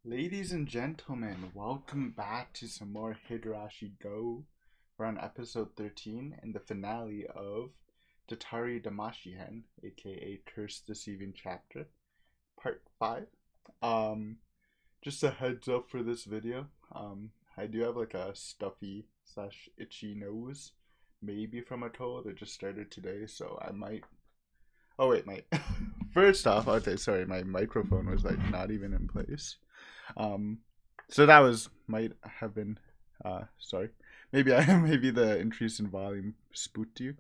Ladies and gentlemen, welcome back to some more Higurashi Go. We're on episode 13 and the finale of Tatari Damashihen, aka Curse-Deceiving chapter, part 5. Um, just a heads up for this video. I do have like a stuffy slash itchy nose, maybe from a cold. It just started today, so I might. Oh wait, my first off, okay, sorry, my microphone was like not even in place. Um, so that might have been sorry. Maybe maybe the increase in volume spooked you.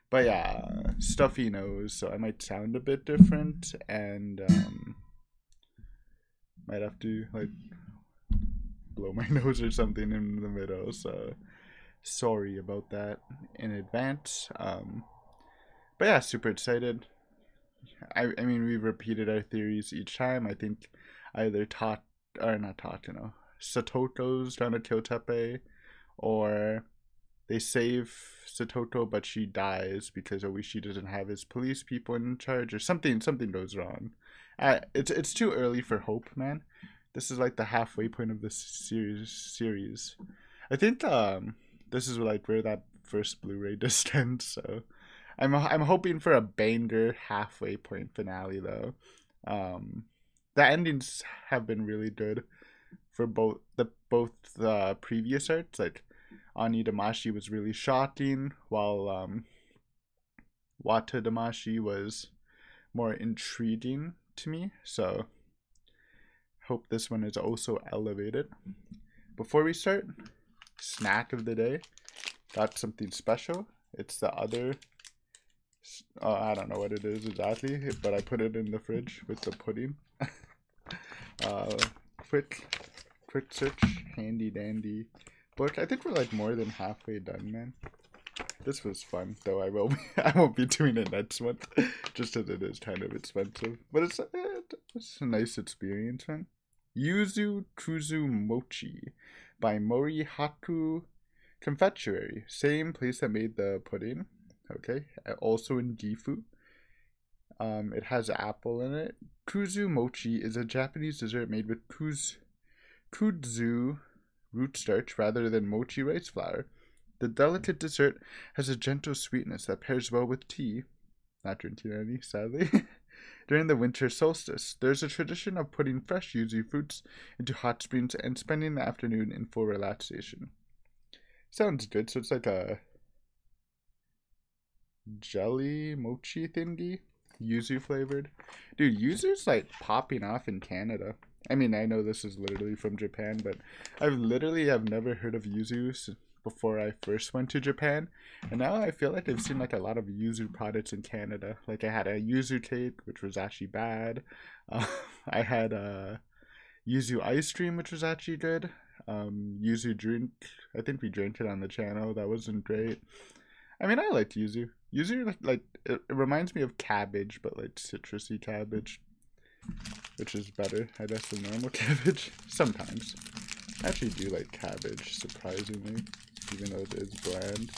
But yeah, stuffy nose, so I might sound a bit different and might have to like blow my nose or something in the middle. So sorry about that in advance. But yeah, super excited. I mean, we've repeated our theories each time. I think either taught or not taught, Satoto's trying to kill Tepe, or they save Satoto but she dies because Oishi doesn't have his police people in charge, or something goes wrong. It's too early for hope, man. This is like the halfway point of this series. I think this is like where that first Blu-ray disc ends, so I'm hoping for a banger halfway point finale though. The endings have been really good for both the previous arcs. Like Ani Damashi was really shocking, while Wata Damashi was more intriguing to me. So hope this one is also elevated. Before we start, snack of the day. Got something special. It's the other. I don't know what it is exactly, but I put it in the fridge with the pudding. uh, quick search, handy dandy book. I think we're like more than halfway done, man. This was fun, though. I won't be doing it next month, just as it is kind of expensive. But it's a nice experience, man. Yuzu Kuzu Mochi by Mori Haku Confectionery, same place that made the pudding. Okay, also in Gifu. It has apple in it. Kuzu Mochi is a Japanese dessert made with kudzu root starch rather than mochi rice flour. The delicate dessert has a gentle sweetness that pairs well with tea. Not drinking any, sadly. During the winter solstice, there's a tradition of putting fresh yuzu fruits into hot springs and spending the afternoon in full relaxation. Sounds good. So it's like a jelly mochi thingy, yuzu flavored. Dude, yuzu's like popping off in Canada. I mean, I know this is literally from Japan, but I've literally have never heard of yuzu before I first went to Japan, and now I feel like I've seen like a lot of yuzu products in Canada. Like I had a yuzu cake, which was actually bad. Uh, I had a yuzu ice cream, which was actually good. Yuzu drink. I think we drank it on the channel. That wasn't great. I mean, I like yuzu. Yuzu like it reminds me of cabbage, but like citrusy cabbage, which is better, I guess, than normal cabbage. Sometimes. I actually do like cabbage, surprisingly, even though it is bland.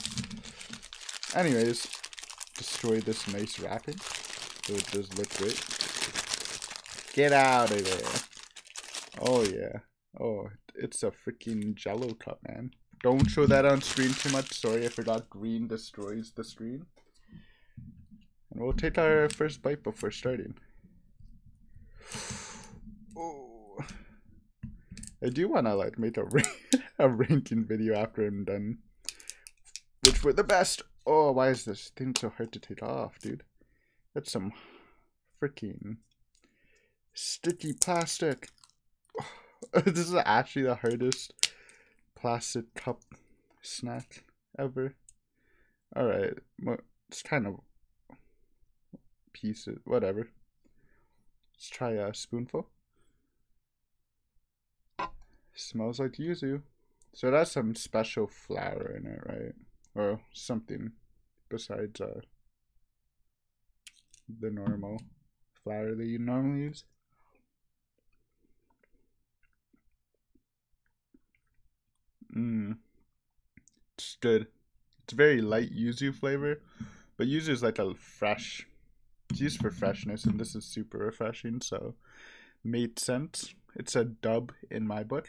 Anyways, destroy this nice wrapping, so it does look great. Get out of there. Oh yeah. Oh, it's a freaking Jello cup, man. Don't show that on screen too much. Sorry, I forgot green destroys the screen. And we'll take our first bite before starting. Oh, I do want to like make a ranking video after I'm done. Which were the best? Oh, why is this thing so hard to take off, dude? That's some freaking sticky plastic. This is actually the hardest plastic cup snack ever. Alright, it's kind of pieces, whatever. Let's try a spoonful. Smells like yuzu. So that's some special flour in it, right? Or something besides the normal flour that you normally use. It's good. It's very light yuzu flavor, but yuzu is like a fresh. It's used for freshness, and this is super refreshing, so made sense. It's a dub in my book.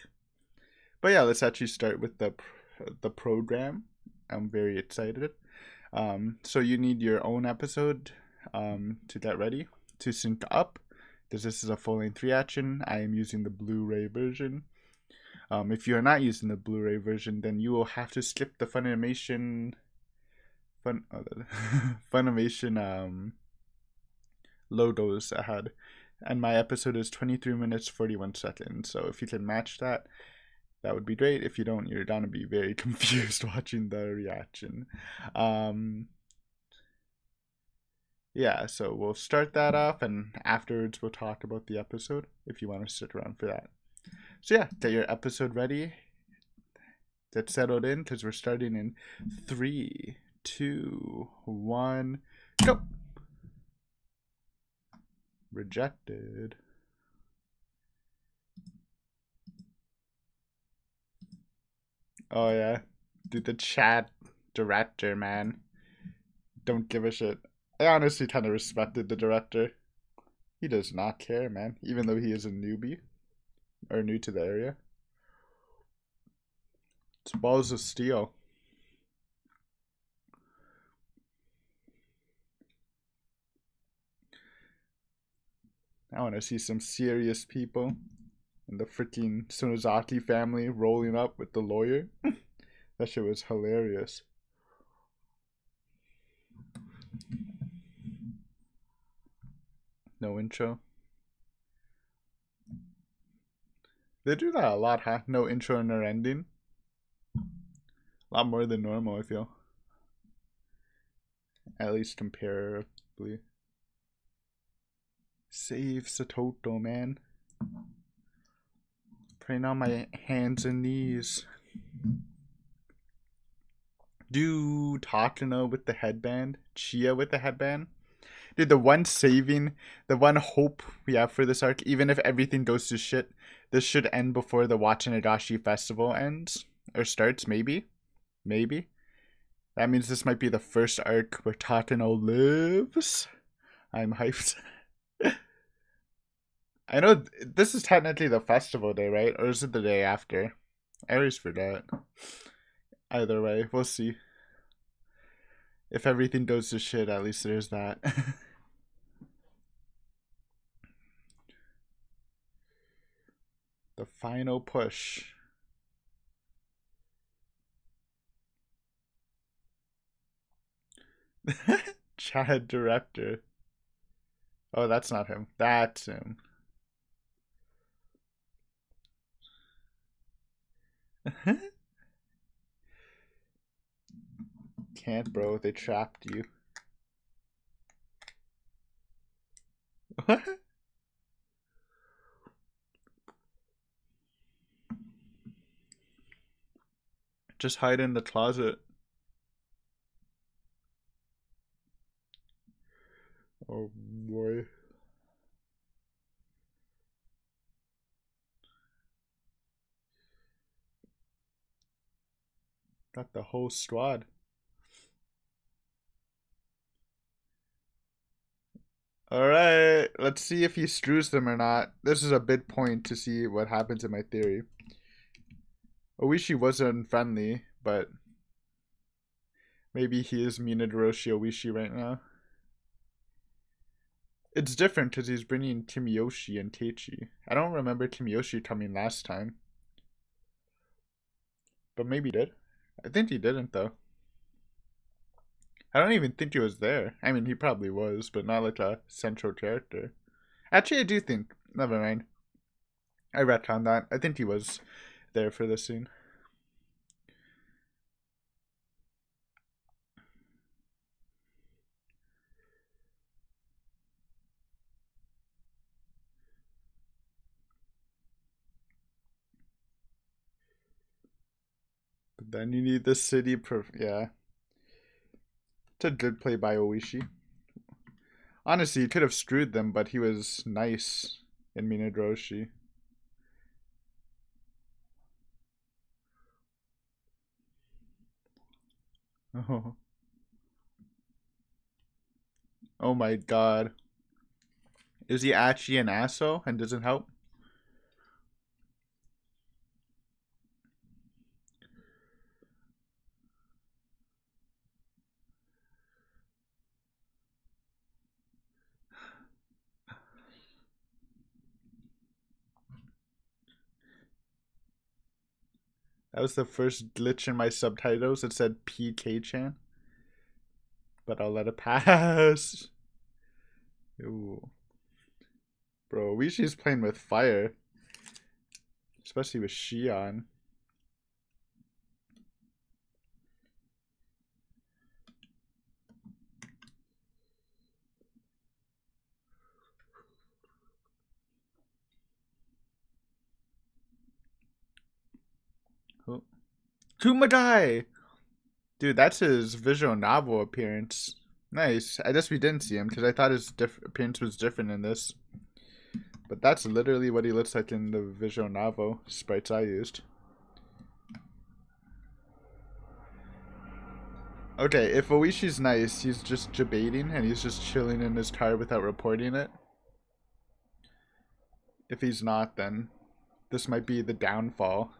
But yeah, let's actually start with the program. I'm very excited. So you need your own episode to get ready to sync up. Because this is a full-length reaction. I am using the Blu-ray version. If you are not using the Blu-ray version, then you will have to skip the Funimation logos ahead. And my episode is 23 minutes 41 seconds. So if you can match that, that would be great. If you don't, you're gonna be very confused watching the reaction. Yeah, so we'll start that off, and afterwards we'll talk about the episode if you want to stick around for that. So yeah, get your episode ready. Get settled in, because we're starting in 3, 2, 1, go! Rejected. Oh yeah, dude, the chat director, man. Don't give a shit. I honestly kind of respected the director. He does not care, man, even though he is a newbie or new to the area. It's balls of steel. I want to see some serious people and the freaking Sonozaki family rolling up with the lawyer. That shit was hilarious. No intro. They do that a lot, huh? No intro and no ending. A lot more than normal, I feel. At least comparably. Save Satoto, man. Praying on my hands and knees. Dude, Takano with the headband. Chia with the headband. Dude, the one hope we have for this arc, even if everything goes to shit, this should end before the Watanegashi festival ends. Or starts, maybe. Maybe. That means this might be the first arc where Takano lives. I'm hyped. I know this is technically the festival day, right? Or is it the day after? I always forget. Either way, we'll see. If everything goes to shit, at least there's that. The final push. Chad director. Oh, that's not him. That's him. Can't, bro. They trapped you. What? Just hide in the closet. Oh boy. Got the whole squad. Alright, let's see if he screws them or not. This is a big point to see what happens in my theory. Oishi wasn't friendly, but maybe he is Minadoroshi Oishi right now. It's different because he's bringing Kimiyoshi and Teichi. I don't remember Kimiyoshi coming last time. But maybe he did. I think he didn't, though. I don't even think he was there. I mean, he probably was, but not like a central character. Actually, I do think. Never mind. I retconned that. I think he was there for this scene. But then you need the city. Yeah. It's a good play by Oishi. Honestly, he could have screwed them, but he was nice in Minadoroshi. Oh. Oh my god. Is he actually an asshole and doesn't help? That was the first glitch in my subtitles. It said PK-chan. But I'll let it pass. Ooh. Bro, Wishi's playing with fire. Especially with Shion. Oh. Kumagai! Dude, that's his visual novel appearance. Nice. I guess we didn't see him because I thought his appearance was different in this. But that's literally what he looks like in the visual novel sprites I used. Okay, if Oishi's nice, he's just debating and he's just chilling in his car without reporting it. If he's not, then this might be the downfall.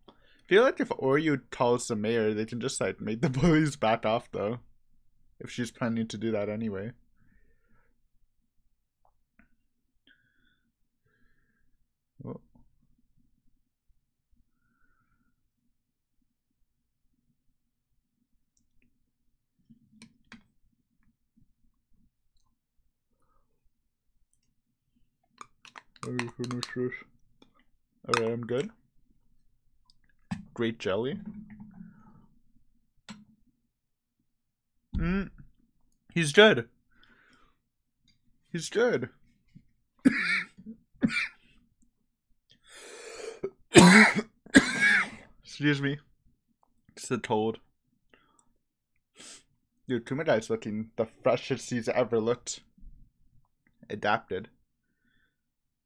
I feel like if Oryu calls the mayor, they can just like make the police back off though. If she's planning to do that anyway. Oh. Alright, I'm good. Great jelly. He's good. He's good. Excuse me. It's a toad. Dude, Kumadai's looking the freshest he's ever looked. Adapted.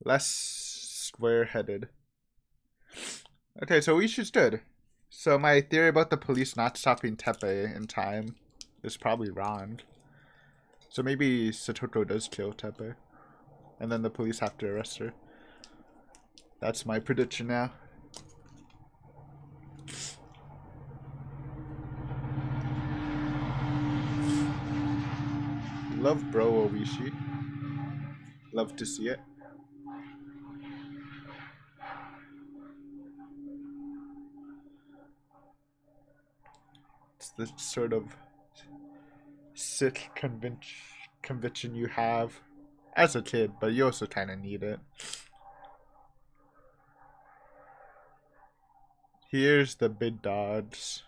Less square-headed. Okay, so Ishi's good. So my theory about the police not stopping Teppei in time is probably wrong. So maybe Satoko does kill Teppei. And then the police have to arrest her. That's my prediction now. Love Bro Oishi. Love to see it. It's the sort of sick conviction you have as a kid, but you also kind of need it. Here's the big dogs.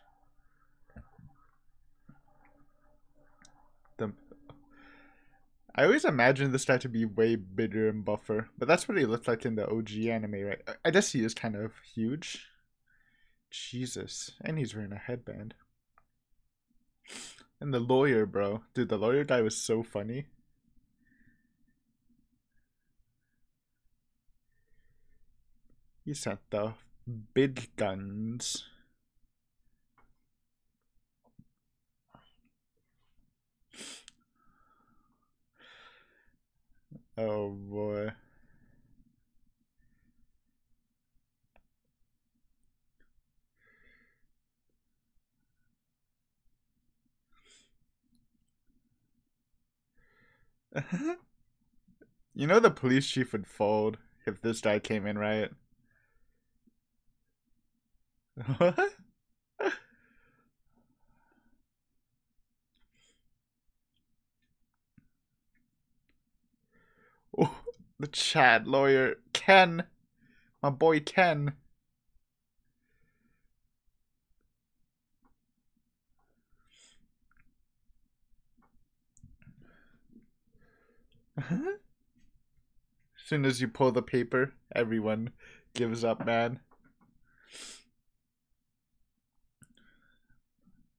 I always imagined this guy to be way bigger and buffer, but that's what he looked like in the OG anime, right? I guess he is kind of huge. Jesus. And he's wearing a headband. And the lawyer, bro. Dude, the lawyer guy was so funny. He sent the big guns. Oh boy. You know the police chief would fold if this guy came in, right? What? Oh, the Chad lawyer. Ken. My boy Ken. As soon as you pull the paper, everyone gives up, man.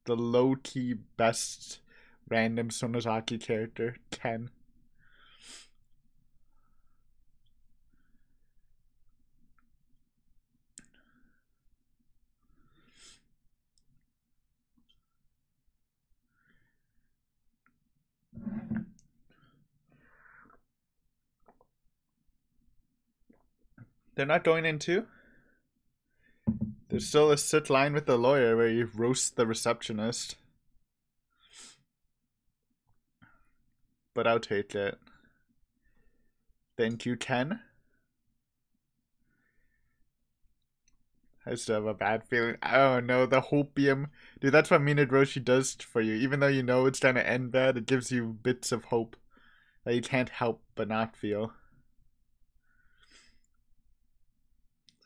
The low-key best random Sonozaki character, Ken. They're not going into. There's still a sit line with the lawyer where you roast the receptionist. But I'll take it. Thank you, Ken. I still have a bad feeling. Oh no, the hopium. Dude, that's what Minagroshi does for you. Even though you know it's gonna end bad, it gives you bits of hope that you can't help but not feel.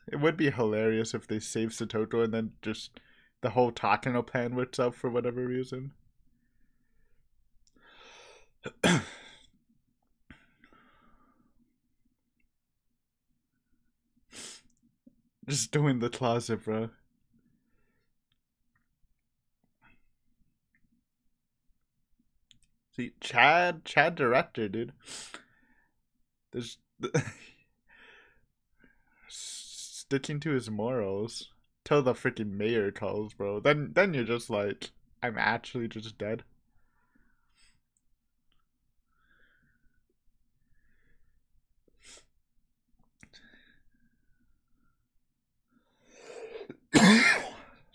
It would be hilarious if they save Satoto and then just the whole Takano plan works out for whatever reason. Just doing the closet, bro. See, Chad director, dude. There's sticking to his morals till the freaking mayor calls, bro. Then you're just like, I'm actually just dead.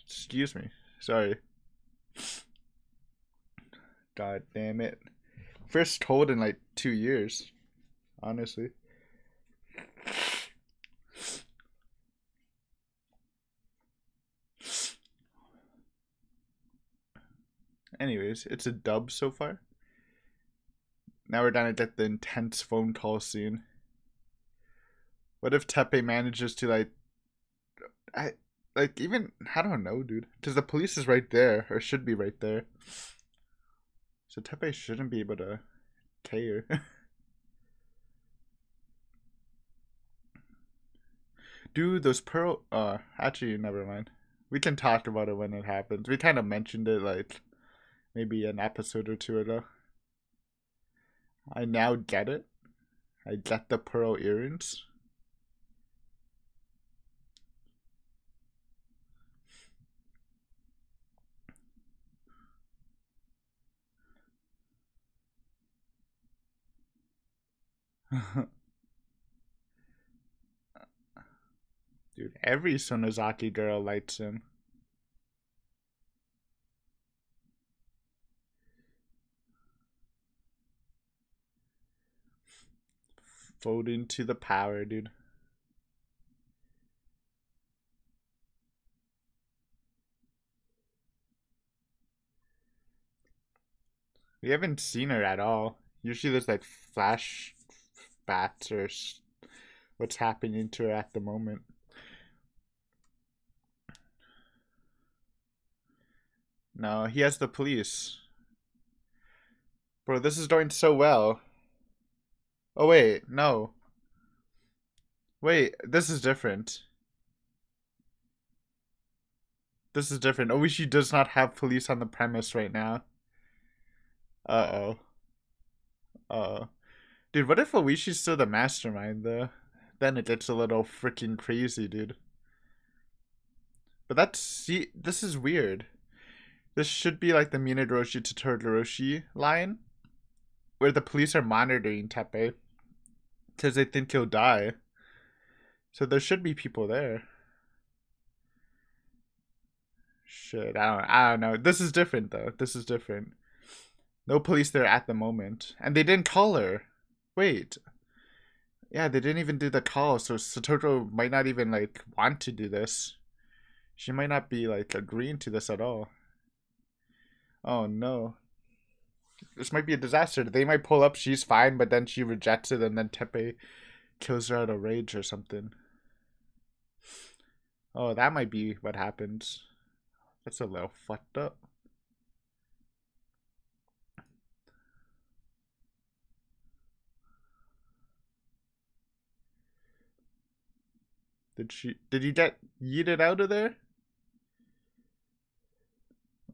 Excuse me. Sorry. God damn it. First cold in like 2 years, honestly. Anyways, it's a dub so far. Now we're down to get the intense phone call scene. What if Tepe manages to I I don't know, dude. Because the police is right there, or should be right there. So Tepe shouldn't be able to care. Dude, those pearl. Actually, never mind. We can talk about it when it happens. We kind of mentioned it like maybe an episode or two ago. I now get it. I get the pearl earrings. Dude, every Sonozaki girl likes him. Vote into the power, dude. We haven't seen her at all. Usually there's like flash bats or what's happening to her at the moment. No, he has the police. Bro, this is going so well. Oh, wait, no. Wait, this is different. This is different. Oishi does not have police on the premise right now. Uh-oh. Uh-oh. Dude, what if Oishi's still the mastermind, though? Then it gets a little freaking crazy, dude. But see, this is weird. This should be like the Minagroshi to Todoroshi line, where the police are monitoring Tepe because they think he'll die. So there should be people there. Shit, I don't know. This is different though. This is different. No police there at the moment, and they didn't call her. Wait. Yeah, they didn't even do the call, so Satoto might not even like want to do this. She might not be like agreeing to this at all. Oh no. This might be a disaster. They might pull up, she's fine, but then she rejects it, and then Tepe kills her out of rage or something. Oh, that might be what happens. That's a little fucked up. Did you get yeeted out of there?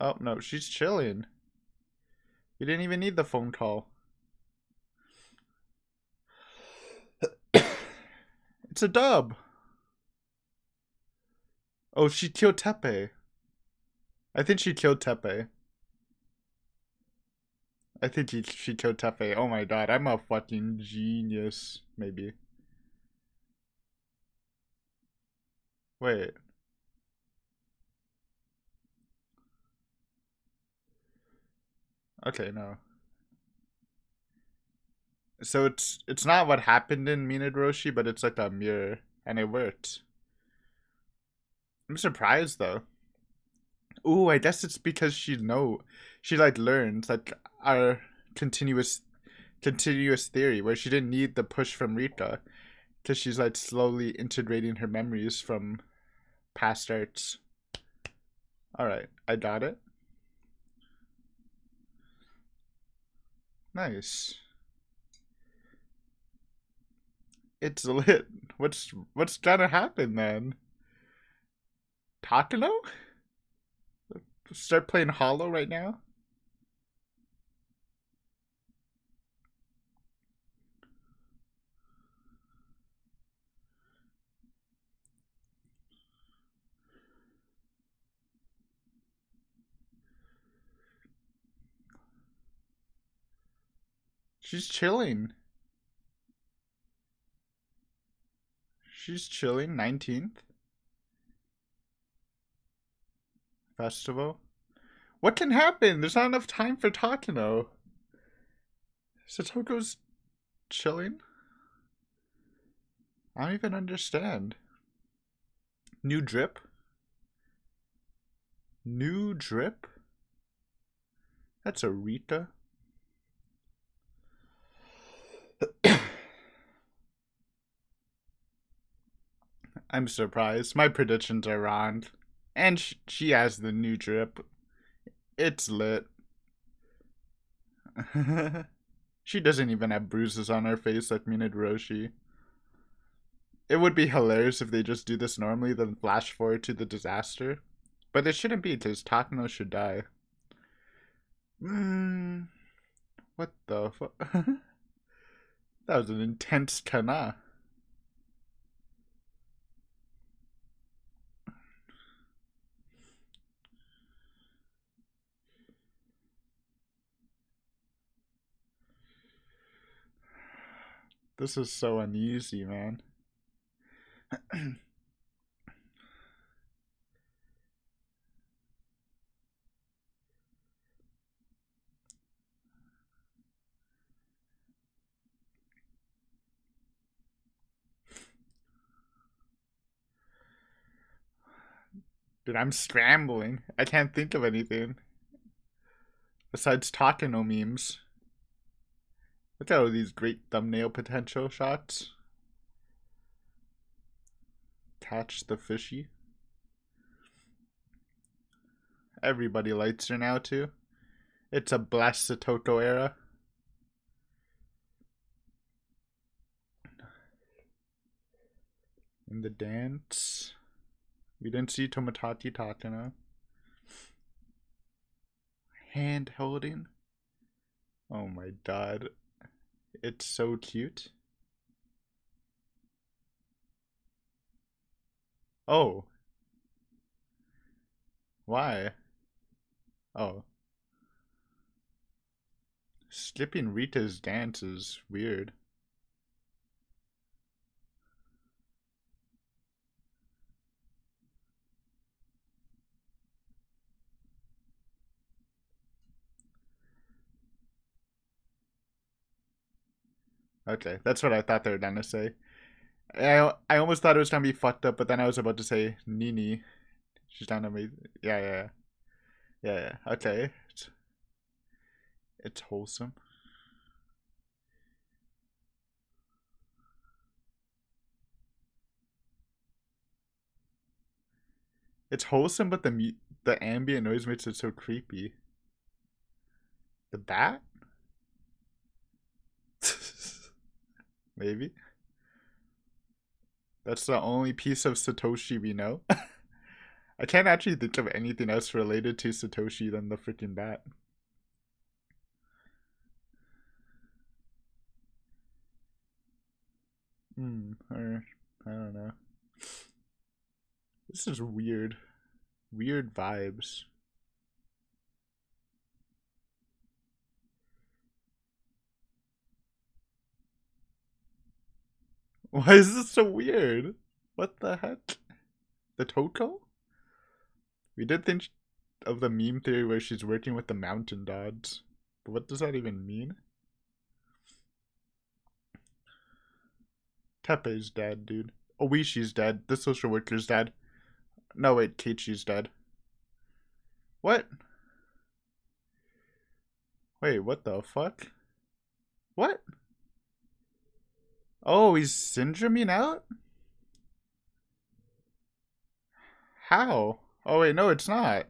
Oh no, she's chilling. You didn't even need the phone call. It's a dub. Oh, she killed Tepe. I think she killed Tepe. I think she killed Tepe. Oh my god, I'm a fucking genius. Maybe. Wait. Okay, no. So it's not what happened in Minagroshi, but it's like a mirror, and it worked. I'm surprised though. Ooh, I guess it's because she like learned like our continuous continuous theory where she didn't need the push from Rika because she's like slowly integrating her memories from past arts. All right, I got it. Nice. It's lit. What's gonna happen then? Takano? Start playing Hollow right now? She's chilling. She's chilling. 19th festival. What can happen? There's not enough time for Takano. Satoko's chilling? I don't even understand. New drip? New drip? That's a Rita. I'm surprised. My predictions are wrong. And she has the new drip. It's lit. She doesn't even have bruises on her face like Mina Roshi. It would be hilarious if they just do this normally, then flash forward to the disaster. But it shouldn't be, because Takano should die. What the fuck? That was an intense kana. This is so uneasy, man. Dude, I'm scrambling. I can't think of anything. Besides Takano memes. Look at all these great thumbnail potential shots. Catch the fishy. Everybody likes her now too. It's a blessed Satoko era. In the dance. We didn't see Tomodachi Takano. Hand holding. Oh my god. It's so cute. Oh. Why? Oh. Skipping Rita's dance is weird. Okay, that's what I thought they were gonna say. I almost thought it was gonna be fucked up, but then I was about to say Nini. She's down to me. Yeah. Okay, it's wholesome. It's wholesome, but the ambient noise makes it so creepy. The bat? Maybe. That's the only piece of Satoshi we know. I can't actually think of anything else related to Satoshi than the freaking bat. Or I don't know. This is weird. Weird vibes. Why is this so weird? What the heck? The Toko? We did think of the meme theory where she's working with the mountain gods. But what does that even mean? Tepe's dead, dude. Oishi's dead. The social worker's dead. No, wait, Keiichi's dead. What? Wait, what the fuck? What? Oh, he's syndroming out? How? Oh, wait, no, it's not.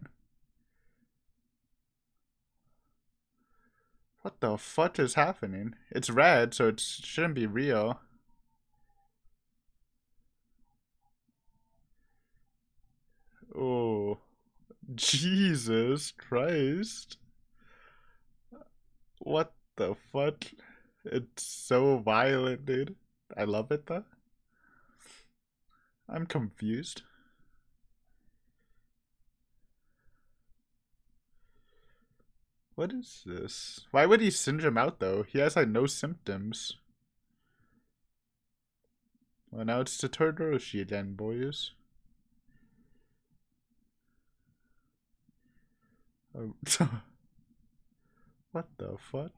What the fuck is happening? It's red, so it shouldn't be real. Oh, Jesus Christ. What the fuck? It's so violent, dude. I love it, though. I'm confused. What is this? Why would he syndrome out, though? He has, like, no symptoms. Well, now it's Todoroshi again, boys. Oh, what the fuck?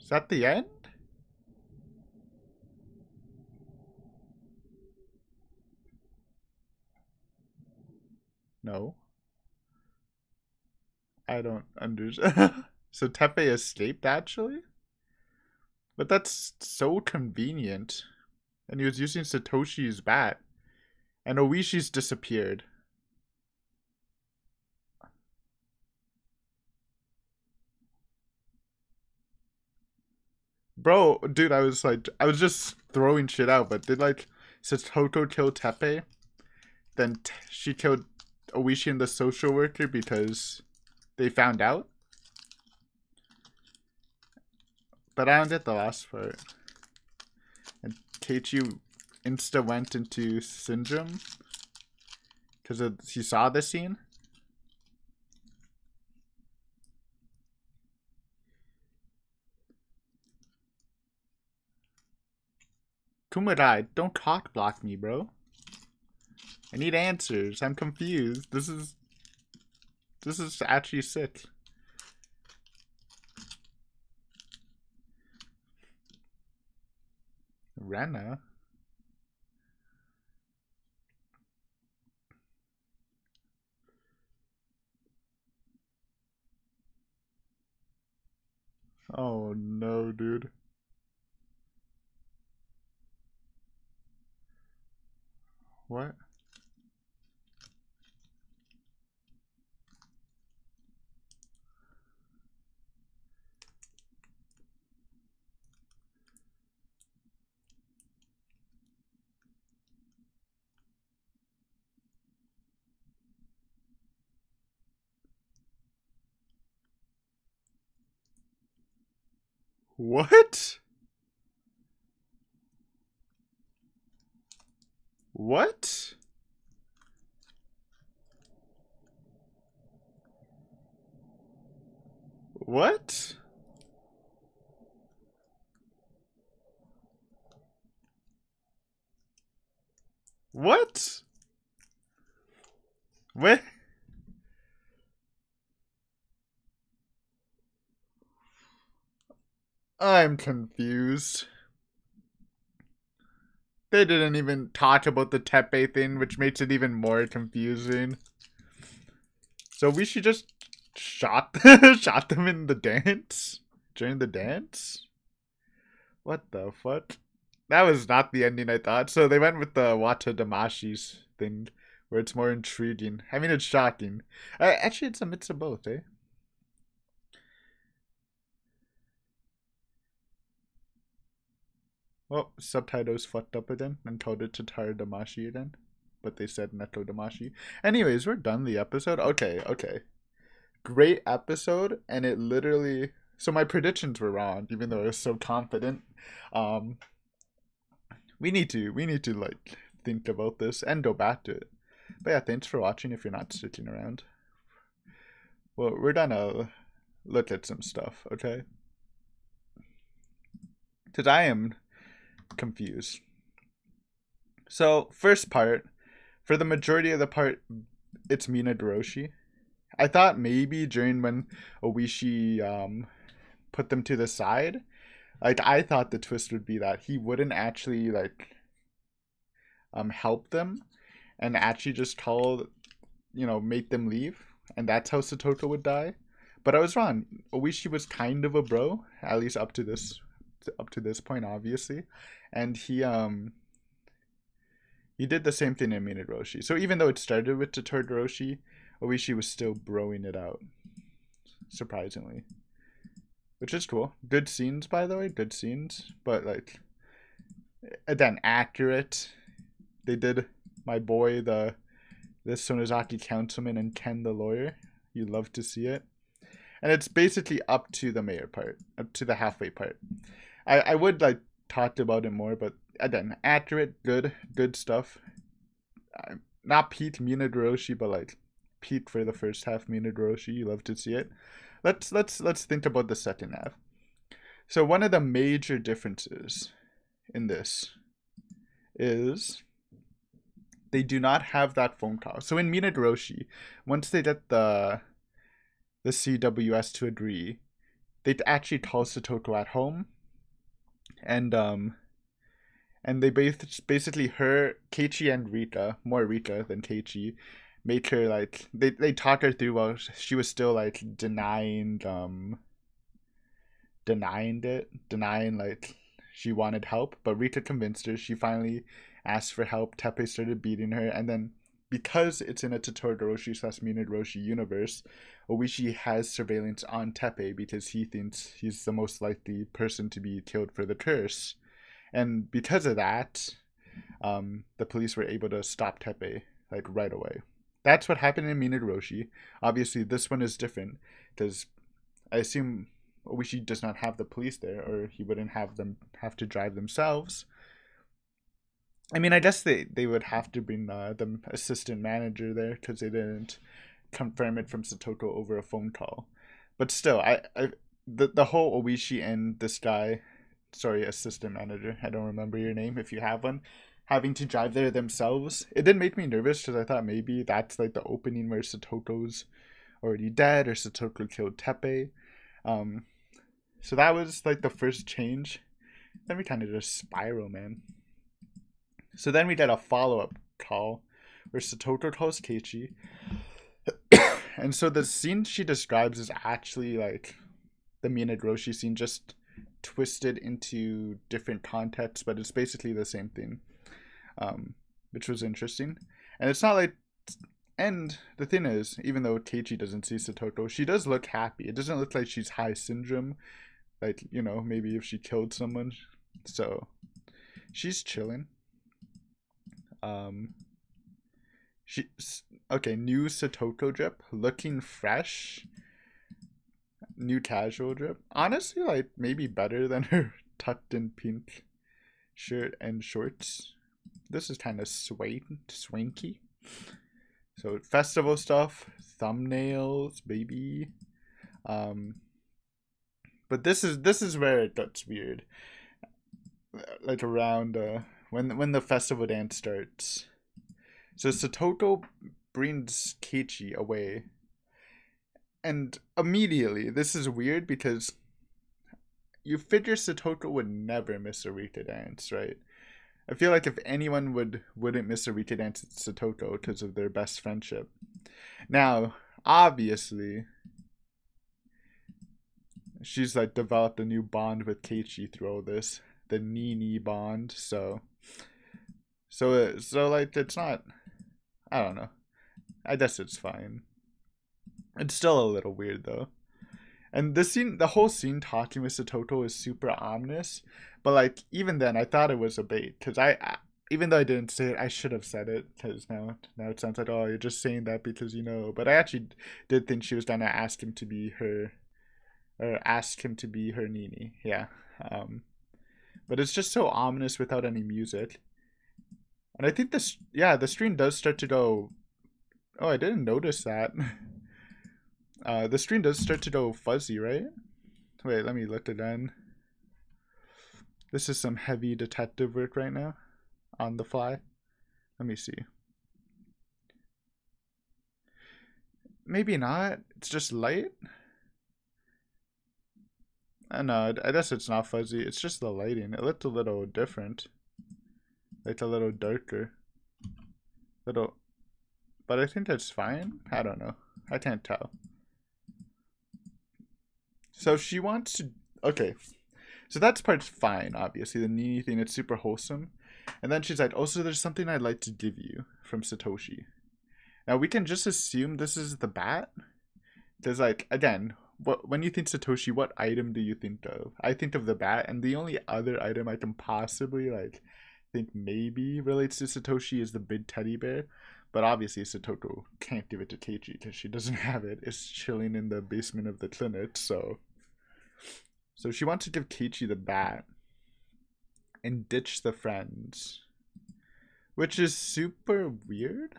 Is that the end? No. I don't understand. So Teppei escaped, actually? But that's so convenient. And he was using Satoshi's bat. And Oishi's disappeared. Bro, dude, I was just throwing shit out, but did, like, Satoko kill Teppei? Then she killed Oishi and the social worker because they found out? But I don't get the last part. And Keiichi insta went into syndrome because he saw the scene. Kumarai, don't cock block me, bro. I need answers. I'm confused. This is actually sick. Rena? Oh no, dude. What? What? What? What? What? What? I'm confused. They didn't even talk about the Teppei thing, which makes it even more confusing. So we should just shot shot them in the dance? During the dance? What the fuck? That was not the ending I thought. So they went with the Wata Damashi's thing, where it's more intriguing. I mean, it's shocking. Actually, it's a mix of both, eh? Well, subtitles fucked up again and told it to Tara Damashi again. But they said Neto Damashi. Anyways, we're done the episode. Okay. Great episode, and it literally... So my predictions were wrong, even though I was so confident. We need to like think about this and go back to it. But yeah, thanks for watching if you're not sticking around. Well, we're gonna look at some stuff, okay? Because I am confused. So, first part, for the majority of the part, it's Mina Doroshi. I thought maybe during when Oishi put them to the side, Like, I thought the twist would be that he wouldn't actually, like, help them and actually just tell, make them leave. And that's how Satoto would die. But I was wrong. Oishi was kind of a bro, at least up to this point, obviously. And he did the same thing in Minaroshi. So even though it started with Totoroshi, Oishi was still broing it out. Surprisingly. Which is cool. Good scenes, by the way. Good scenes. But, like, again, accurate. They did my boy, the Sonozaki councilman, and Ken the lawyer. You love to see it. And it's basically up to the mayor part. Up to the halfway part. I would, like, talk about it more, but again, accurate, good stuff. Not peak Minaroshi, but, like, peak for the first half Minaroshi. You love to see it. Let's think about the second half. So one of the major differences in this is they do not have that phone call. So in Minaroshi, once they get the CWS to agree, they actually call Satoto at home, and they basically her, Keiichi, and Rika, more Rika than Keiichi, make her, like, they talk her through while she was still, like, denying like she wanted help, but Rika convinced her. She finally asked for help. Teppei started beating her, and then because it's in a Totoroshi / Minaroshi universe, Oishi has surveillance on Teppei because he thinks he's the most likely person to be killed for the curse. And because of that, the police were able to stop Teppei, like, right away. That's what happened in Minaroshi. Obviously, this one is different because I assume Oishi does not have the police there, or he wouldn't have them have to drive themselves. I mean, I guess they would have to bring the assistant manager there because they didn't confirm it from Satoto over a phone call. But still, the whole Oishi and this guy, sorry, assistant manager, I don't remember your name if you have one, having to drive there themselves, it did make me nervous because I thought maybe that's, like, the opening where Satoto's already dead or Satoto killed Teppei. So that was, like, the first change. Then we kind of just spiral, man. So then we get a follow-up call where Satoto calls Keiichi. And so the scene she describes is actually, like, the Minaroshi scene, just twisted into different contexts, but it's basically the same thing, which was interesting. And it's not like, and the thing is, even though Keiichi doesn't see Satoto, she does look happy. It doesn't look like she's high syndrome, like, maybe if she killed someone. So she's chilling. New Satoto drip, looking fresh. New casual drip. Honestly, like, maybe better than her tucked in pink shirt and shorts. This is kind of swanky. So festival stuff, thumbnails, baby. But this is where it gets weird. Like, around when the festival dance starts. So Satoto brings Keiichi away. And immediately, this is weird because you figure Satoto would never miss a Rika dance, right? I feel like if anyone wouldn't miss a Rika dance, it's Satoto because of their best friendship. Now, obviously, she's, like, developed a new bond with Keiichi through all this, the Nini bond. So like, it's not, I don't know. I guess it's fine. It's still a little weird though. And the whole scene talking with Satoto is super ominous. But, like, even then, I thought it was a bait because even though I didn't say it, I should have said it because now it sounds like, oh, you're just saying that because you know. But I actually did think she was gonna ask him to be her, or ask him to be her Nini. Yeah. But it's just so ominous without any music. And I think the screen does start to go. Oh, I didn't notice that. The screen does start to go fuzzy, right? Wait, let me look again. This is some heavy detective work right now, on the fly. Let me see. Maybe not. It's just light. No, I guess it's not fuzzy. It's just the lighting. It looked a little different. Like a little darker. Little. But I think that's fine. I don't know. I can't tell. So she wants to. Okay. So that's part's fine, obviously. The Nini thing, it's super wholesome. And then she's like, also, there's something I'd like to give you from Satoshi. Now, we can just assume this is the bat. There's like, again, when you think Satoshi, what item do you think of? I think of the bat, and the only other item I can possibly like think maybe relates to Satoshi is the big teddy bear. But obviously Satoto can't give it to Keiichi because she doesn't have it. It's chilling in the basement of the clinic, so she wants to give Keiichi the bat and ditch the friends, which is super weird.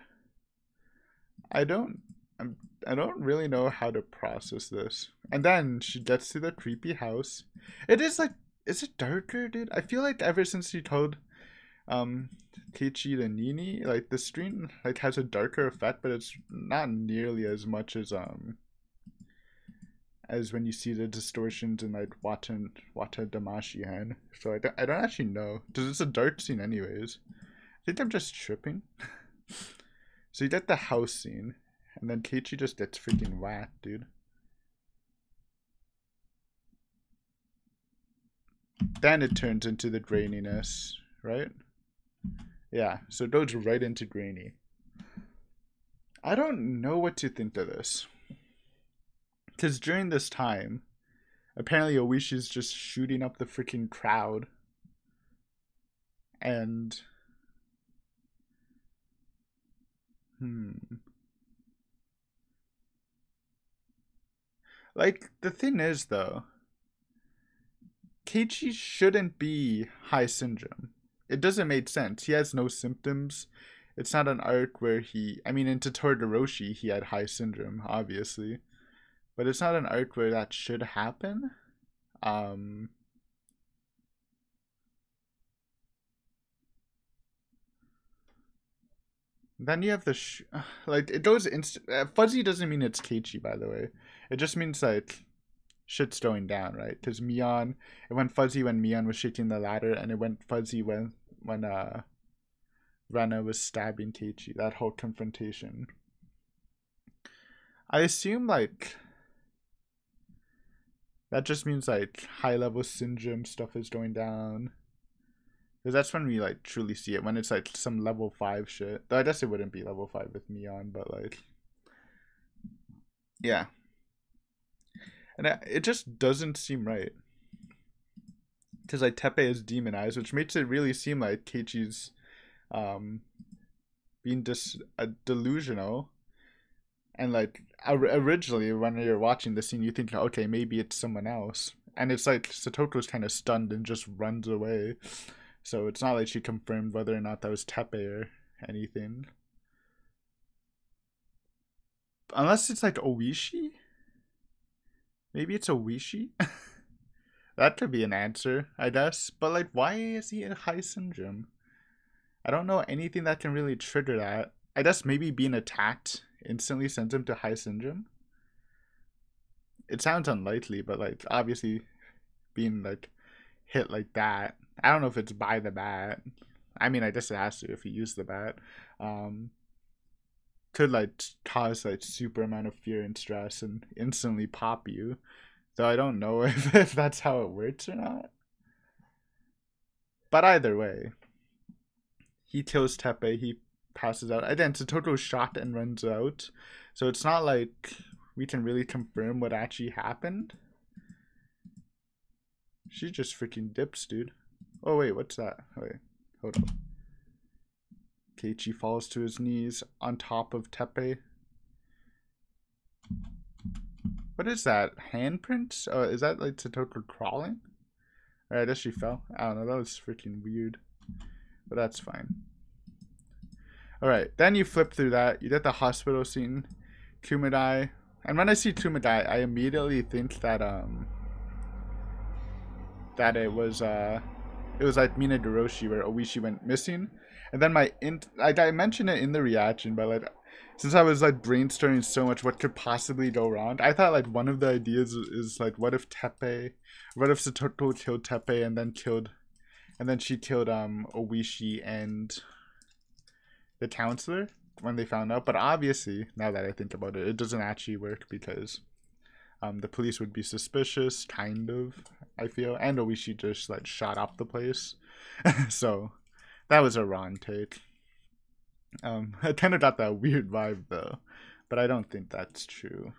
I don't really know how to process this. And then she gets to the creepy house. It is like, is it darker, dude? I feel like ever since she told Keiichi the Nini, like the screen like has a darker effect, but it's not nearly as much as when you see the distortions in like Wata Damashi Hen. So I don't actually know, because it's a dark scene anyways. I think I'm just tripping. So you get the house scene, and then Keiichi just gets freaking whacked, dude. Then it turns into the graininess, right? Yeah, so it goes right into grainy. I don't know what to think of this. Because during this time, apparently Oishi's just shooting up the freaking crowd. And... Like, the thing is, though, Keiichi shouldn't be high syndrome. It doesn't make sense. He has no symptoms. It's not an arc where he... I mean, in Totoroshi, he had high syndrome, obviously. But it's not an arc where that should happen. Then you have the... like, it goes... fuzzy doesn't mean it's Keiichi, by the way. It just means, like, shit's going down, right? Because Mion... It went fuzzy when Mion was shaking the ladder, and it went fuzzy when Rena was stabbing Keiichi. That whole confrontation. I assume, like... That just means, like, high-level syndrome stuff is going down. Because that's when we, like, truly see it. When it's, like, some level 5 shit. Though I guess it wouldn't be level 5 with Mion, but, like... Yeah. And it just doesn't seem right. Because, like, Teppei is demonized, which makes it really seem like Keiichi's being delusional. And, like, originally, when you're watching the scene, you think, okay, maybe it's someone else. And it's like Satoto's kind of stunned and just runs away. So it's not like she confirmed whether or not that was Teppei or anything. Unless it's like Oishi? Maybe it's Oishi? That could be an answer, I guess. But, like, why is he in high syndrome? I don't know anything that can really trigger that. I guess maybe being attacked instantly sends him to high syndrome. It sounds unlikely, but, like, obviously being, like, hit like that. I don't know if it's by the bat. I mean, I guess it has to if you use the bat. Could, like, cause, like, super amount of fear and stress and instantly pop you. So I don't know if that's how it works or not. But either way, he kills Teppei, he passes out. Again, Satoto's shot and runs out. So it's not like we can really confirm what actually happened. She just freaking dips, dude. Oh, wait, what's that? Wait, hold on. Keiichi falls to his knees on top of Teppei. What is that? Handprints? Oh, is that like Satoto crawling? I guess she fell. I don't know. That was freaking weird. But that's fine. Alright, then you flip through that. You get the hospital scene. Kumadai. And when I see Kumadai, I immediately think that it was like Minagoroshi where Oishi went missing. And then I mentioned it in the reaction, but like since I was like brainstorming so much what could possibly go wrong, I thought like one of the ideas is like what if Satoko killed Tepe and then she killed Oishi and the counselor when they found out. But obviously, now that I think about it, it doesn't actually work because the police would be suspicious, kind of, I feel, and Oishi just like shot up the place. So that was a wrong take. I kind of got that weird vibe though, but I don't think that's true.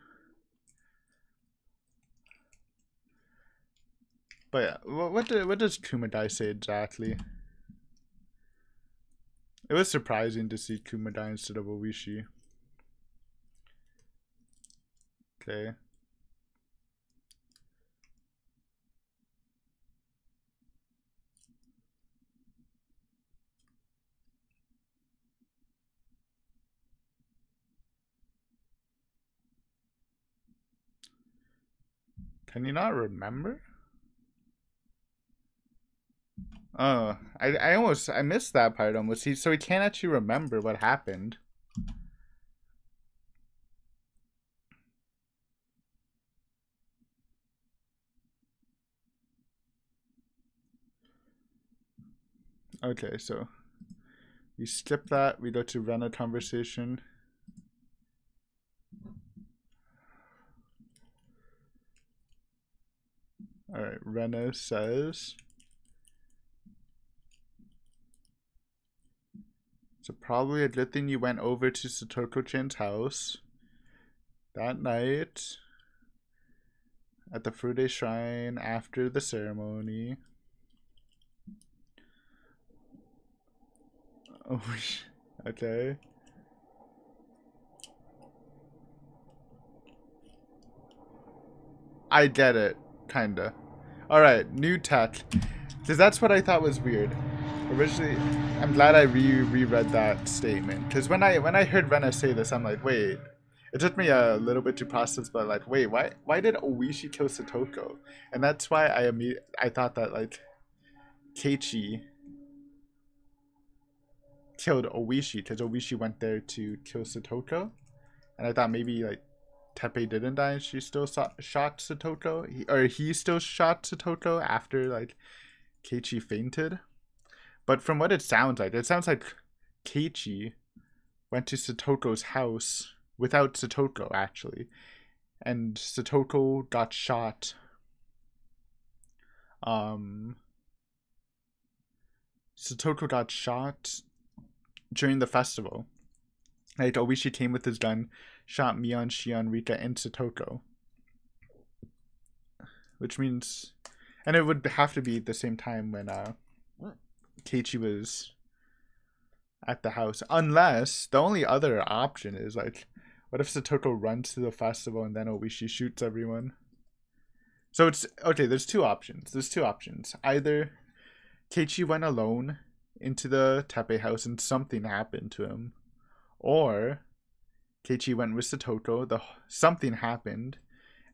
But yeah, what does Kumadai say exactly? It was surprising to see Kumadai instead of Oishi. Okay. Can you not remember? Oh, I missed that part almost. So he can't actually remember what happened. Okay, so we skip that. We go to Rena conversation. Alright, Rena says, so probably a good thing you went over to Satoko-chan's house that night at the Fude Shrine after the ceremony. Oh, okay. I get it, kinda. Alright, new tech. Because that's what I thought was weird. Originally, I'm glad I reread that statement. Because when I heard Rena say this, I'm like, wait. It took me a little bit to process, but like, wait, why did Oishi kill Satoko? And that's why I thought that like Keiichi killed Oishi because Oishi went there to kill Satoko, and I thought maybe like Tepe didn't die and she still shot Satoko, he still shot Satoko after like Keiichi fainted. But from what it sounds like Keiichi went to Satoko's house without Satoko actually, and Satoko got shot. Satoko got shot during the festival. Like Oishi came with his gun, shot Mion, Shion, Rika, and Satoko. Which means, and it would have to be the same time when Keiichi was at the house. Unless the only other option is like, what if Satoko runs to the festival and then Oishi shoots everyone? So it's okay. There's two options. Either Keiichi went alone into the Tepe house and something happened to him, or Keiichi went with Satoko, something happened,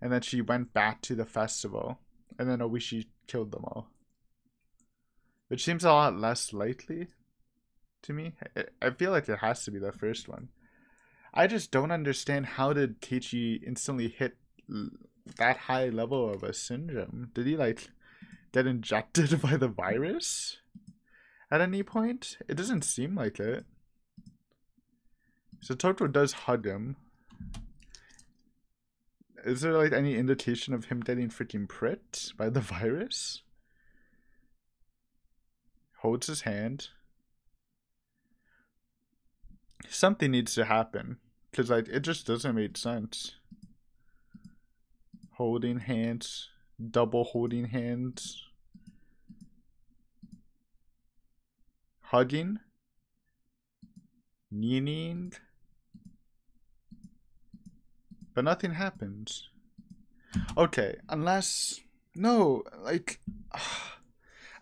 and then she went back to the festival, and then Oishi killed them all. Which seems a lot less likely to me. I feel like it has to be the first one. I just don't understand, how did Keiichi instantly hit that high level of a syndrome? Did he like get injected by the virus at any point? It doesn't seem like it. So Satoko does hug him. Is there like any indication of him getting freaking pricked by the virus? Holds his hand. Something needs to happen, because like it just doesn't make sense. Holding hands, double holding hands, hugging, kneeling, but nothing happens. Okay, unless, no, like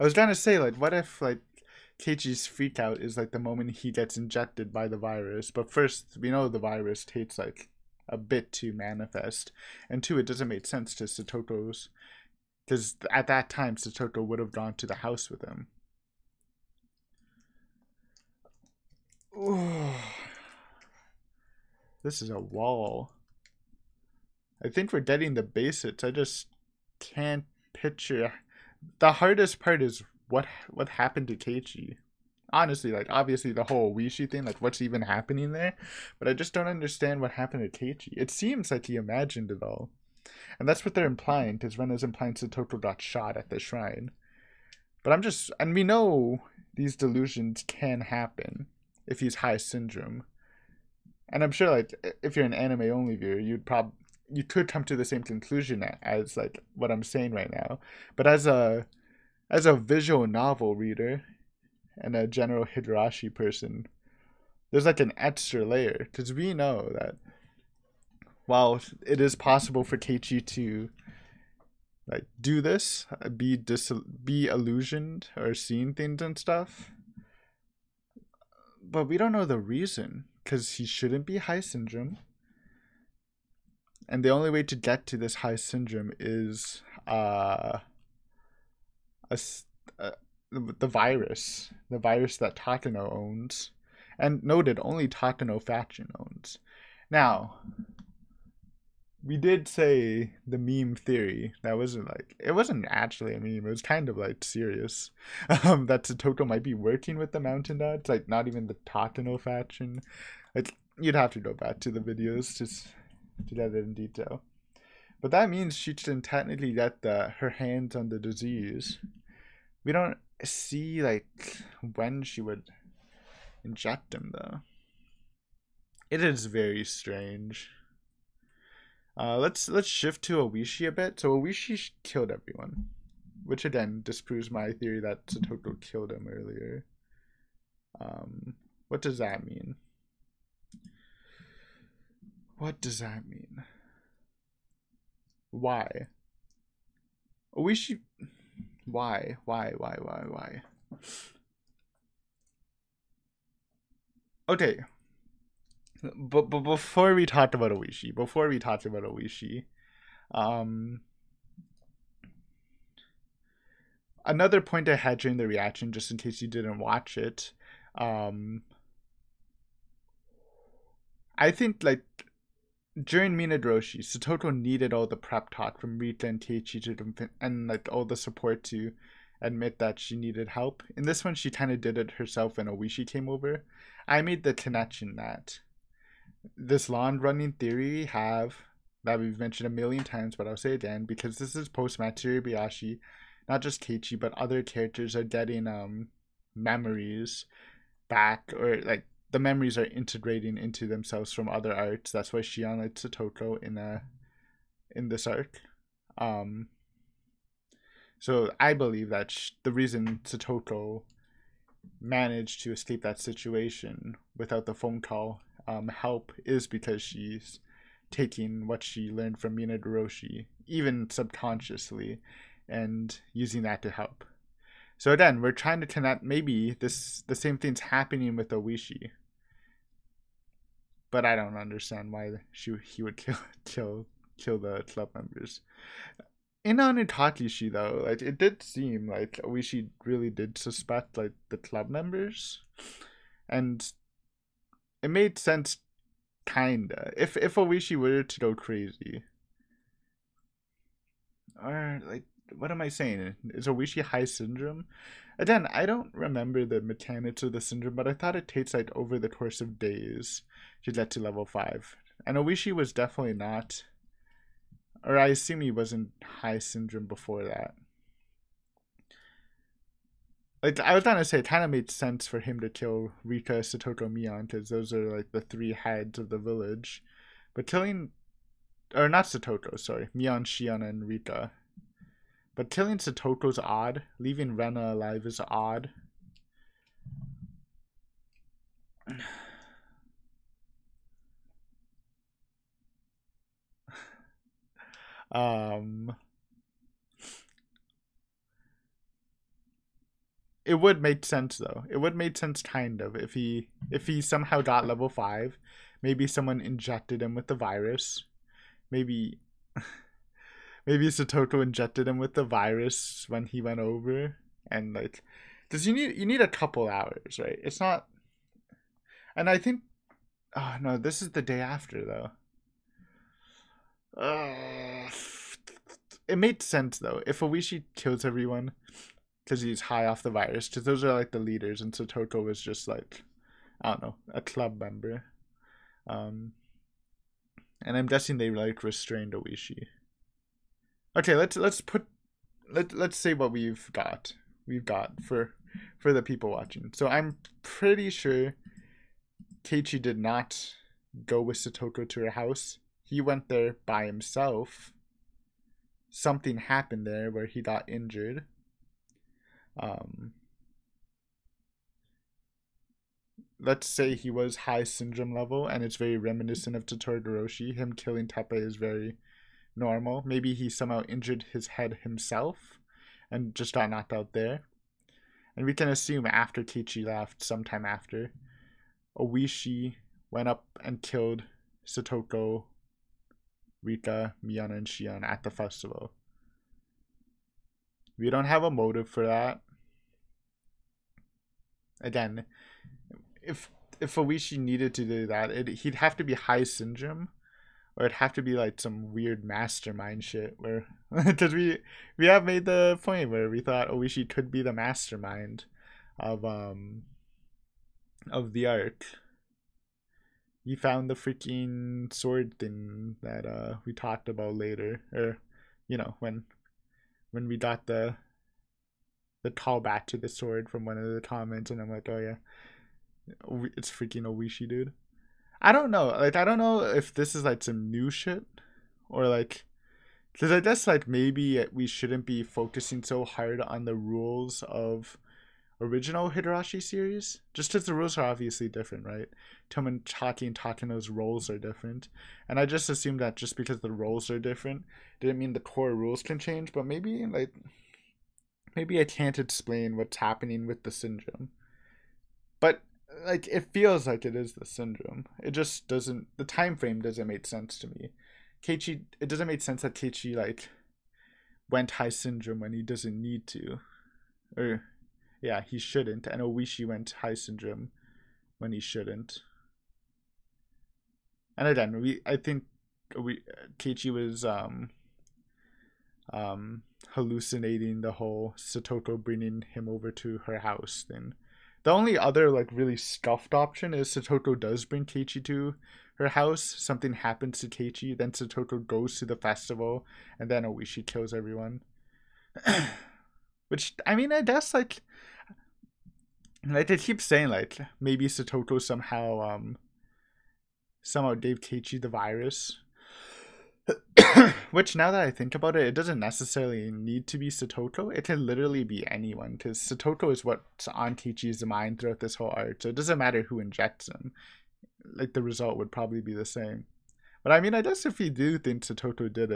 I was trying to say, like, what if like Keiichi's freak out is like the moment he gets injected by the virus, but first we know the virus takes like a bit to manifest, and two, it doesn't make sense to Satoko's, because at that time Satoko would have gone to the house with him. This is a wall. I think we're getting the basics. I just can't picture. The hardest part is what happened to Keiichi. Honestly, like, obviously the whole Wishi thing, like, what's even happening there? But I just don't understand what happened to Keiichi. It seems like he imagined it all. And that's what they're implying, because Ren is implying Satoto got shot at the shrine. But I'm just, and we know these delusions can happen if he's high syndrome. And I'm sure, like, if you're an anime only viewer, you could come to the same conclusion as like what I'm saying right now. But as a visual novel reader and a general Higurashi person, there's like an extra layer, because we know that while it is possible for Keiichi to like do this, be illusioned or seeing things and stuff, but we don't know the reason, because he shouldn't be high syndrome, and the only way to get to this high syndrome is the virus that Takano owns, and noted only Takano faction owns. Now, we did say the meme theory. That wasn't like, it wasn't actually a meme. It was kind of like serious. That Satoto might be working with the Mountain Gods, like not even the Takano faction. Like, you'd have to go back to the videos just to get it in detail. But that means she can technically get her hands on the disease. We don't see like when she would inject him though. It is very strange. Let's shift to Oishi a bit. So Oishi killed everyone, which again disproves my theory that Satoto killed him earlier. What does that mean? What does that mean? Why? Oishi... Why? Okay. But before we talk about Oishi, another point I had during the reaction, just in case you didn't watch it, I think like during Minadoshi, Satoto needed all the prep talk from Rita and Keiichi and like all the support to admit that she needed help. In this one, she kind of did it herself when Oishi came over. I made the connection that this long running theory that we've mentioned a million times, but I'll say it again, because this is post-match Higurashi, not just Keiichi, but other characters are getting memories back, or like the memories are integrating into themselves from other arcs. That's why Shion likes Satoto in this arc. So I believe that the reason Satoto managed to escape that situation without the phone call help is because she's taking what she learned from Minadoshi, even subconsciously, and using that to help. So again, we're trying to connect, maybe the same thing's happening with Oishi. But I don't understand why he would kill the club members. In Onitakishi though, like it did seem like Oishi really did suspect like the club members, and it made sense kinda. If Oishi were to go crazy, or like, what am I saying? Is Oishi high syndrome? Again, I don't remember the mechanics of the syndrome, but I thought it takes like over the course of days to get to level 5. And Oishi was definitely not, or I assume he wasn't high syndrome before that. Like, I was trying to say, it kind of made sense for him to kill Rika, Satoto, Mion, because those are like the 3 heads of the village. But killing, or not Satoto, sorry, Mion, Shion, and Rika. But killing Satoto's odd. Leaving Rena alive is odd. It would make sense though. It would make sense kind of if he somehow got level 5. Maybe someone injected him with the virus. Maybe Satoto injected him with the virus when he went over, and like, because you need a couple hours, right? It's not, and I think Oh no, this is the day after though. It made sense though. If Oishi kills everyone because he's high off the virus, because those are like the leaders, and Satoko was just like, I don't know, a club member. Um, and I'm guessing they like restrained Oishi. Okay, let's say what we've got for the people watching. So I'm pretty sure Keiichi did not go with Satoko to her house. He went there by himself. Something happened there where he got injured. Um, let's say he was high syndrome level, and it's very reminiscent of Totoro. Him killing Tepe is very normal. Maybe he somehow injured his head himself and just got knocked out there. And we can assume after Keiichi left, sometime after, Oishi went up and killed Satoko, Rika, Miyana, and Shion at the festival. We don't have a motive for that. Again, if Oishi needed to do that, he'd have to be high syndrome, or it'd have to be like some weird mastermind shit where, because we have made the point where we thought Oishi could be the mastermind of the arc. He found the freaking sword thing that we talked about later, or when we got the callback to the sword from one of the comments, and I'm like, oh yeah, it's freaking Oishi, dude. I don't know. Like, I don't know if this is like some new shit or like, because I guess like maybe we shouldn't be focusing so hard on the rules of original Higurashi series, just because the rules are obviously different, right? Tomodachi and Takano's roles are different, and I just assumed that just because the roles are different didn't mean the core rules can change. But maybe I can't explain what's happening with the syndrome, but like it feels like it is the syndrome. It just doesn't. The time frame doesn't make sense to me. Keiichi, it doesn't make sense that Keiichi like went high syndrome when he doesn't need to, or yeah, he shouldn't. And Oishi went high syndrome when he shouldn't. And again, I think Keiichi was hallucinating the whole Satoko bringing him over to her house thing. The only other like really scuffed option is Satoko does bring Keiichi to her house. Something happens to Keiichi, then Satoko goes to the festival, and then Oishi kills everyone. Which, I mean, I guess like they keep saying like maybe Satoko somehow gave Keiichi the virus. Which, now that I think about it, it doesn't necessarily need to be Satoko. It can literally be anyone, because Satoko is what's on Keiichi's mind throughout this whole arc. So it doesn't matter who injects him. Like, the result would probably be the same. But I mean, I guess if we do think Satoko did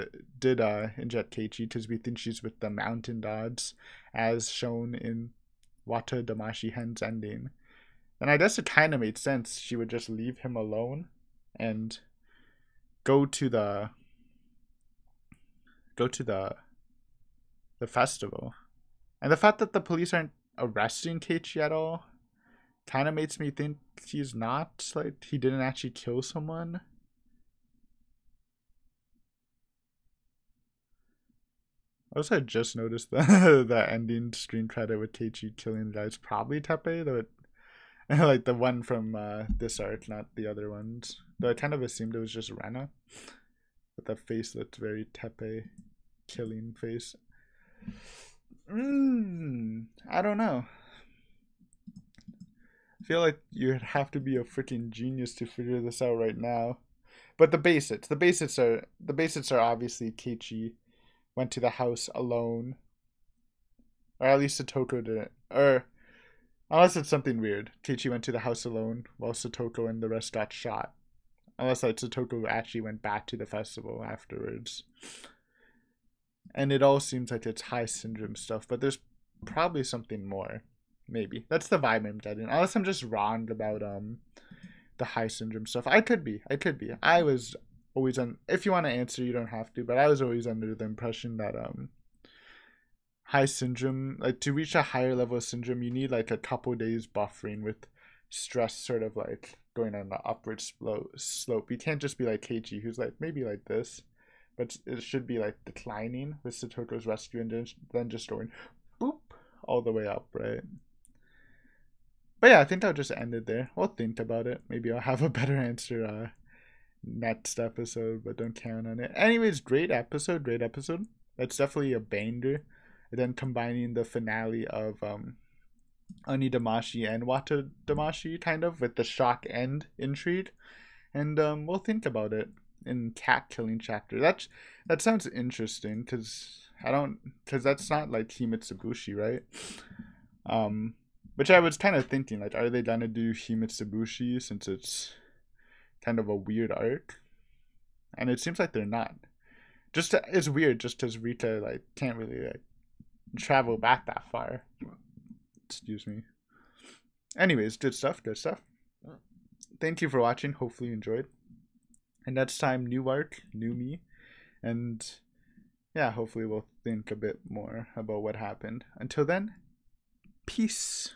inject Keiichi, because we think she's with the mountain gods, as shown in Wata Damashi Hen's ending, then I guess it kind of made sense. She would just leave him alone and go to the festival. And the fact that the police aren't arresting Keiichi at all kind of makes me think he's not, like, he didn't actually kill someone. I also just noticed the ending screen credit with Keiichi killing the guys, probably Tepe, though like the one from this arc, not the other ones. Though I kind of assumed it was just Rena. But the face looked very Tepe killing face. I don't know. I feel like you'd have to be a freaking genius to figure this out right now. But the basics are obviously Keiichi went to the house alone, or at least Satoko didn't. Or unless it's something weird, Keiichi went to the house alone while Satoko and the rest got shot. Unless like Satoko actually went back to the festival afterwards. And it all seems like it's high syndrome stuff, but there's probably something more. Maybe. That's the vibe I'm getting. Unless I'm just wrong about the high syndrome stuff. I could be. I was always if you want to answer, you don't have to, but I was always under the impression that high syndrome, like to reach a higher level of syndrome, you need like a couple days buffering with stress sort of like going on an upward slope. You can't just be like Keiichi, who's like maybe like this, but it should be like declining with Satoko's rescue and then just going boop all the way up, right? But yeah, I think I'll just end it there. We'll think about it. Maybe I'll have a better answer next episode, but don't count on it. Anyways, great episode. That's definitely a banger. And then combining the finale of Oni Damashi and Wata Damashi, kind of, with the shock end intrigue. And we'll think about it in cat killing chapter. That sounds interesting, because that's not like Himitsubushi, right? Which I was kind of thinking, like, are they gonna do Himitsubushi since it's kind of a weird arc? And it seems like they're not. It's weird just because Rita like can't really like travel back that far. Excuse me. Anyways, good stuff. Thank you for watching. Hopefully you enjoyed. And next time, new arc, new me. And yeah, hopefully we'll think a bit more about what happened. Until then, peace.